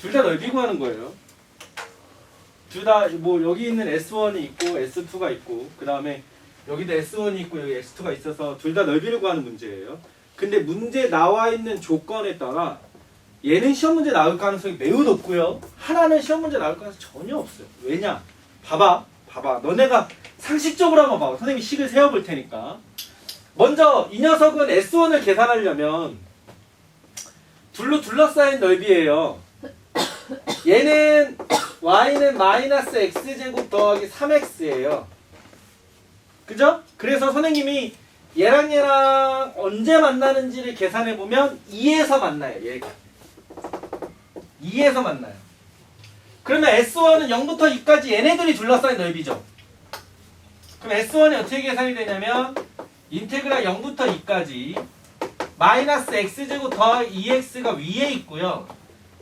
둘 다 넓이 구하는 거예요. 둘 다 뭐 여기 있는 S1이 있고 S2가 있고 그 다음에 여기도 S1이 있고 여기 S2가 있어서 둘 다 넓이를 구하는 문제예요. 근데 문제 나와 있는 조건에 따라 얘는 시험 문제 나올 가능성이 매우 높고요. 하나는 시험 문제 나올 가능성이 전혀 없어요. 왜냐? 봐봐. 너네가 상식적으로 한번 봐봐. 선생님이 식을 세워볼 테니까. 먼저 이 녀석은 S1을 계산하려면 둘로 둘러싸인 넓이에요. 얘는 y는 마이너스 x제곱 더하기 3x예요. 그죠? 그래서 선생님이 얘랑 언제 만나는지를 계산해보면 2에서 만나요. 얘가 2에서 만나요. 그러면 S1은 0부터 2까지 얘네들이 둘러싸인 넓이죠. 그럼 S1이 어떻게 계산이 되냐면 인테그랄 0부터 2까지 마이너스 x제곱 더하기 2x가 위에 있고요.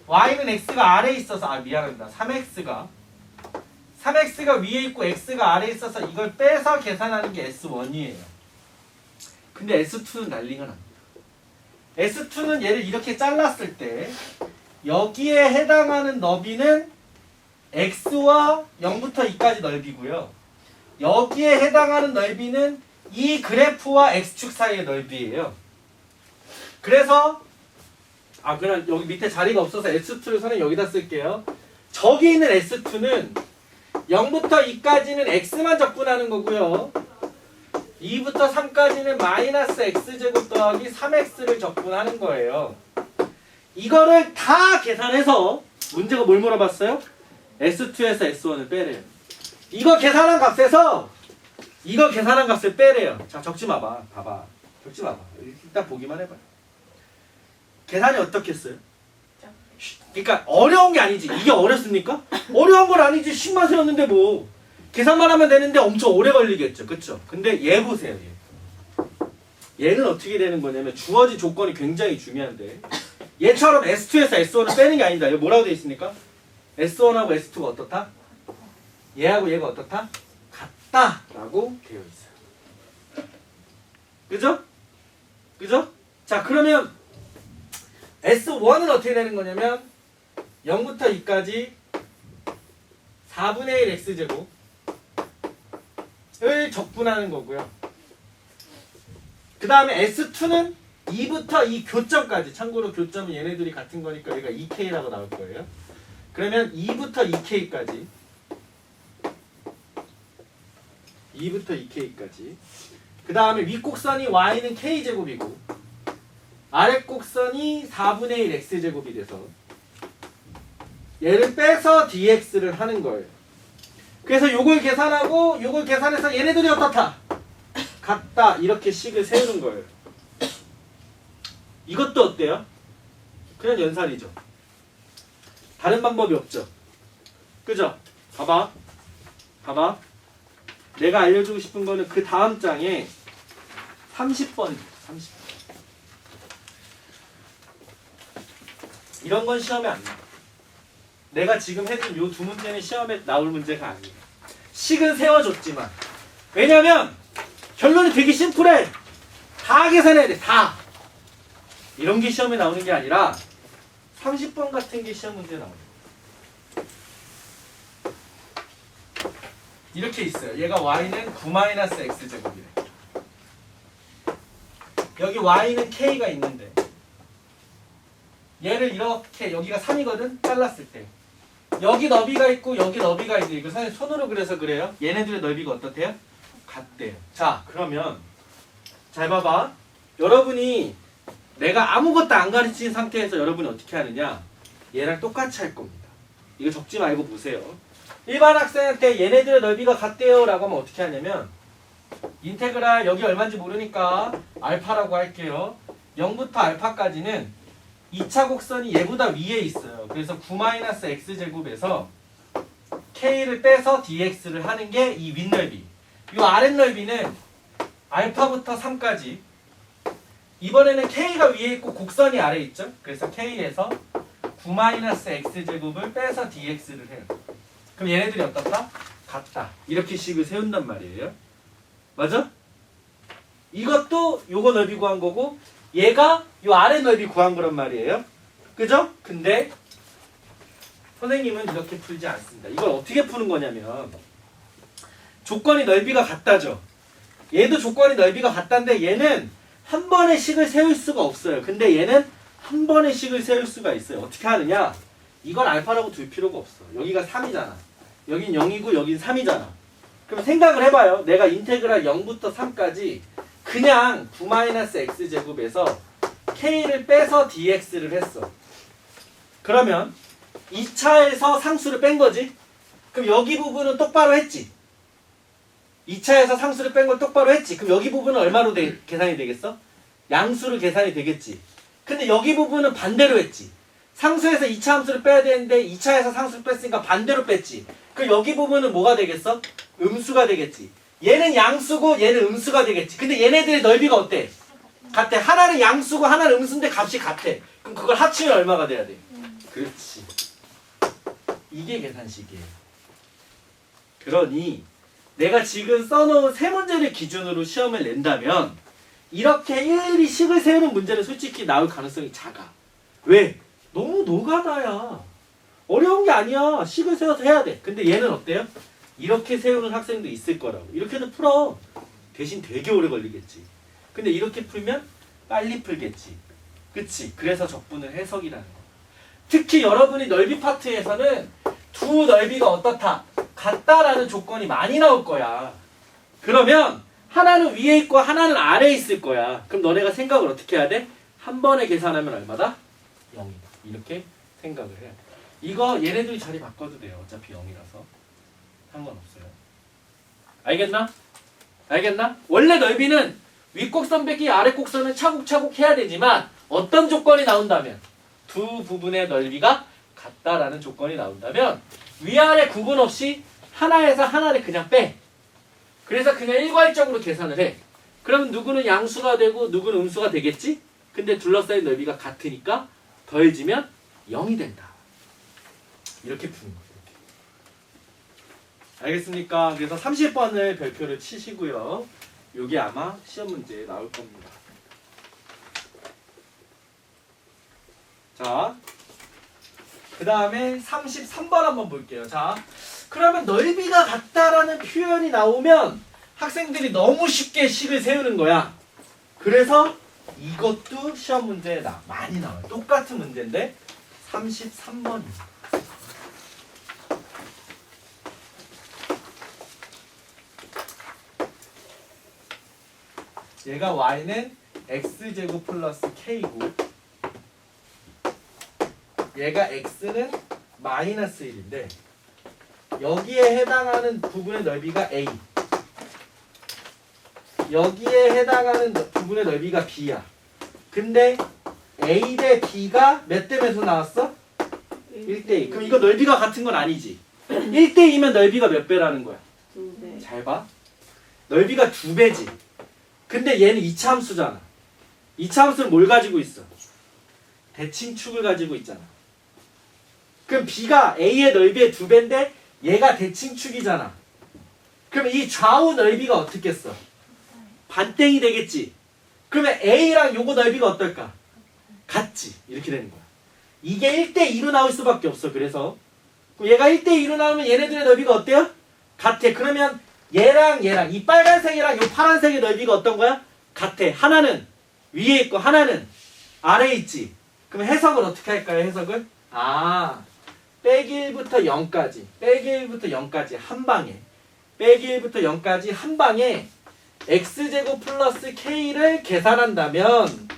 y는 x가 아래에 있어서 미안합니다. 3x가 위에 있고 x가 아래에 있어서 이걸 빼서 계산하는 게 S1이에요. 근데 S2는 난리가 납니다. S2는 얘를 이렇게 잘랐을 때 여기에 해당하는 너비는 x와 0부터 2까지 넓이고요. 여기에 해당하는 넓이는 이 그래프와 x축 사이의 넓이에요. 그래서 그냥 여기 밑에 자리가 없어서 S2를 선생님 여기다 쓸게요. 저기 있는 S2는 0부터 2까지는 x만 적분하는 거고요. 2부터 3까지는 마이너스 x제곱 더하기 3x를 적분하는 거예요. 이거를 다 계산해서 문제가 뭘 물어봤어요? S2에서 S1을 빼래요. 이거 계산한 값에서 이거 계산한 값을 빼래요. 자, 적지 마봐. 적지 마봐. 일단 보기만 해봐요. 계산이 어떻겠어요? 그러니까 어려운 게 아니지. 이게 어렵습니까? 어려운 건 아니지. 10만 세웠는데 뭐. 계산만 하면 되는데 엄청 오래 걸리겠죠. 그쵸? 근데 얘 보세요. 얘는 어떻게 되는 거냐면 주어진 조건이 굉장히 중요한데 얘처럼 S2에서 S1을 빼는 게 아니다. 여기 뭐라고 되어 있습니까? S1하고 S2가 어떻다? 얘하고 얘가 어떻다? 같다 라고 되어 있어요. 그죠? 자, 그러면 S1은 어떻게 되는 거냐면 0부터 2까지 4분의 1 x제곱을 적분하는 거고요. 그 다음에 S2는 2부터 이 교점까지, 참고로 교점은 얘네들이 같은 거니까 얘가 2k라고 나올 거예요. 그러면 2부터 2k까지 그 다음에 윗곡선이 y는 k제곱이고 아랫곡선이 4분의 1 x제곱이 돼서 얘를 빼서 dx를 하는 거예요. 그래서 요걸 계산하고 요걸 계산해서 얘네들이 어떻다? 같다. 이렇게 식을 세우는 거예요. 이것도 어때요? 그냥 연산이죠. 다른 방법이 없죠. 그죠? 봐봐. 내가 알려주고 싶은 거는 그 다음 장에 30번입니다. 30번. 이런 건 시험에 안 나와. 내가 지금 해준 요 두 문제는 시험에 나올 문제가 아니에요. 식은 세워줬지만. 왜냐면 결론이 되게 심플해. 다 계산해야 돼. 다. 이런 게 시험에 나오는 게 아니라 30번 같은 게 시험 문제에 나오는 거예요. 이렇게 있어요. 얘가 y는 9-x제곱이래. 여기 y는 k가 있는데 얘를 이렇게 여기가 3이거든? 잘랐을 때 여기 너비가 있고 여기 너비가 있는데 이거 선생님 손으로 그려서 그래요. 얘네들의 넓이가 어떻대요? 같대요. 자, 그러면 잘 봐봐. 여러분이 내가 아무것도 안 가르친 상태에서 여러분이 어떻게 하느냐, 얘랑 똑같이 할 겁니다. 이거 적지 말고 보세요. 일반 학생한테 얘네들의 넓이가 같대요 라고 하면 어떻게 하냐면 인테그랄 여기 얼마인지 모르니까 알파라고 할게요. 0부터 알파까지는 2차 곡선이 얘보다 위에 있어요. 그래서 9-x제곱에서 k를 빼서 dx를 하는 게 이 윗넓이. 이 아랫넓이는 알파부터 3까지. 이번에는 k가 위에 있고 곡선이 아래에 있죠. 그래서 k에서 9-x제곱을 빼서 dx를 해요. 그럼 얘네들이 어떻다? 같다. 이렇게 식을 세운단 말이에요. 맞아? 이것도 요거 넓이 구한 거고 얘가 요 아래 넓이 구한 거란 말이에요. 그죠? 근데 선생님은 이렇게 풀지 않습니다. 이걸 어떻게 푸는 거냐면 조건이 넓이가 같다죠. 얘도 조건이 넓이가 같다인데 얘는 한 번의 식을 세울 수가 없어요. 근데 얘는 한 번의 식을 세울 수가 있어요. 어떻게 하느냐? 이걸 알파라고 둘 필요가 없어. 여기가 3이잖아. 여긴 0이고 여긴 3이잖아. 그럼 생각을 해봐요. 내가 인테그랄 0부터 3까지 그냥 9-x제곱에서 k를 빼서 dx를 했어. 그러면 2차에서 상수를 뺀 거지? 그럼 여기 부분은 똑바로 했지? 2차에서 상수를 뺀 걸 똑바로 했지? 그럼 여기 부분은 얼마로 계산이 되겠어? 양수로 계산이 되겠지? 근데 여기 부분은 반대로 했지? 상수에서 2차 함수를 빼야 되는데 2차에서 상수를 뺐으니까 반대로 뺐지? 그럼 여기 부분은 뭐가 되겠어? 음수가 되겠지? 얘는 양수고 얘는 음수가 되겠지? 근데 얘네들의 넓이가 어때? 같아. 하나는 양수고 하나는 음수인데 값이 같아. 그럼 그걸 합치면 얼마가 돼야 돼? 그렇지. 이게 계산식이에요. 그러니 내가 지금 써놓은 세 문제를 기준으로 시험을 낸다면 이렇게 일일이 식을 세우는 문제는 솔직히 나올 가능성이 작아. 왜? 너무 노가다야. 어려운 게 아니야. 식을 세워서 해야 돼. 근데 얘는 어때요? 이렇게 세우는 학생도 있을 거라고. 이렇게는 풀어. 대신 되게 오래 걸리겠지. 근데 이렇게 풀면 빨리 풀겠지. 그치? 그래서 적분을 해석이라는 거. 특히 여러분이 넓이 파트에서는 두 넓이가 어떻다? 같다라는 조건이 많이 나올 거야. 그러면 하나는 위에 있고 하나는 아래에 있을 거야. 그럼 너네가 생각을 어떻게 해야 돼? 한 번에 계산하면 얼마다? 0이다. 이렇게 생각을 해야 돼. 이거 얘네들이 자리 바꿔도 돼요. 어차피 0이라서 상관없어요. 알겠나? 알겠나? 원래 넓이는 윗곡선 빼기 아랫곡선은 차곡차곡 해야 되지만 어떤 조건이 나온다면 두 부분의 넓이가 같다라는 조건이 나온다면 위아래 구분 없이 하나에서 하나를 그냥 빼. 그래서 그냥 일괄적으로 계산을 해. 그러면 누구는 양수가 되고 누구는 음수가 되겠지? 근데 둘러싸인 넓이가 같으니까 더해지면 0이 된다. 이렇게 푸는 거예요. 알겠습니까? 그래서 30번을 별표를 치시고요. 요게 아마 시험 문제에 나올 겁니다. 자, 그 다음에 33번 한번 볼게요. 자, 그러면 넓이가 같다라는 표현이 나오면 학생들이 너무 쉽게 식을 세우는 거야. 그래서 이것도 시험 문제에 많이 나와요. 똑같은 문제인데 33번입니다. 얘가 y는 x제곱 플러스 k고 얘가 x는 마이너스 1인데 여기에 해당하는 부분의 넓이가 a 여기에 해당하는 부분의 넓이가 b야. 근데 a 대 b가 몇 대 몇으로 나왔어? 1대2. 그럼 이거 넓이가 같은 건 아니지. 1대2면 넓이가 몇 배라는 거야? 2배. 잘 봐. 넓이가 2배지. 근데 얘는 2차 함수잖아. 2차 함수는 뭘 가지고 있어? 대칭축을 가지고 있잖아. 그럼 b가 a의 넓이의 2배인데 얘가 대칭축이잖아. 그럼 이 좌우 넓이가 어떻겠어? 반땡이 되겠지. 그러면 a랑 요거 넓이가 어떨까? 같지. 이렇게 되는 거야. 이게 1대2로 나올 수밖에 없어. 그래서 얘가 1대2로 나오면 얘네들의 넓이가 어때요? 같아. 그러면 얘랑 이 빨간색이랑 요 파란색의 넓이가 어떤 거야? 같아. 하나는 위에 있고 하나는 아래에 있지. 그럼 해석을 어떻게 할까요? 해석을? 빼기 1부터 0까지 빼기 1부터 0까지 한 방에 빼기 1부터 0까지 한 방에 x제곱 플러스 k를 계산한다면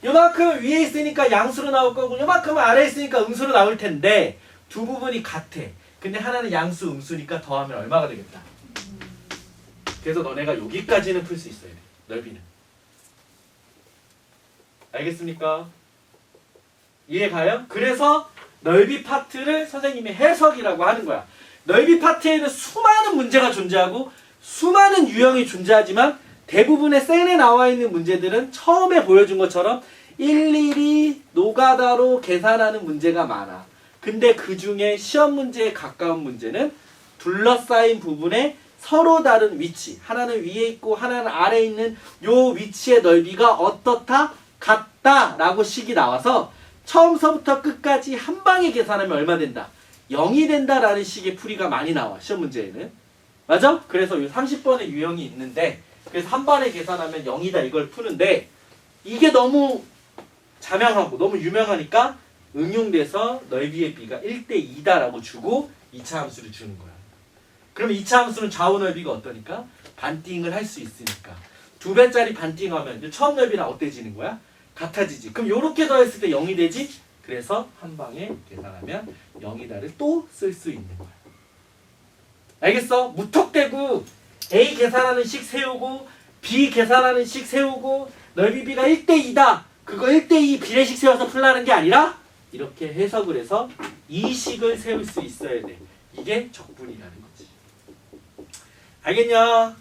요만큼 위에 있으니까 양수로 나올 거고 요만큼은 아래에 있으니까 음수로 나올 텐데 두 부분이 같아. 근데 하나는 양수 음수니까 더하면 얼마가 되겠다. 그래서 너네가 여기까지는 풀 수 있어야 돼. 넓이는. 알겠습니까? 이해 가요? 그래서 넓이 파트를 선생님이 해석이라고 하는 거야. 넓이 파트에는 수많은 문제가 존재하고 수많은 유형이 존재하지만 대부분의 셀에 나와 있는 문제들은 처음에 보여준 것처럼 일일이 노가다로 계산하는 문제가 많아. 근데 그 중에 시험 문제에 가까운 문제는 둘러싸인 부분에 서로 다른 위치, 하나는 위에 있고 하나는 아래에 있는 요 위치의 넓이가 어떻다? 같다 라고 식이 나와서 처음서부터 끝까지 한 방에 계산하면 얼마 된다? 0이 된다라는 식의 풀이가 많이 나와. 시험 문제에는. 맞아? 그래서 30번의 유형이 있는데 그래서 한 번에 계산하면 0이다 이걸 푸는데 이게 너무 자명하고 너무 유명하니까 응용돼서 넓이의 B가 1대2다라고 주고 2차 함수를 주는 거야. 그러면 2차 함수는 좌우 넓이가 어떠니까? 반띵을 할 수 있으니까 2배짜리 반띵하면 처음 넓이랑 어때지는 거야? 같아지지. 그럼 요렇게 더했을 때 0이 되지? 그래서 한 방에 계산하면 0이다를 또 쓸 수 있는 거야. 알겠어? 무턱대고 A 계산하는 식 세우고 B 계산하는 식 세우고 넓이 B가 1대2다. 그거 1대2 비례식 세워서 풀라는 게 아니라 이렇게 해석을 해서 이 식을 세울 수 있어야 돼. 이게 적분이라는 거지. 알겠냐?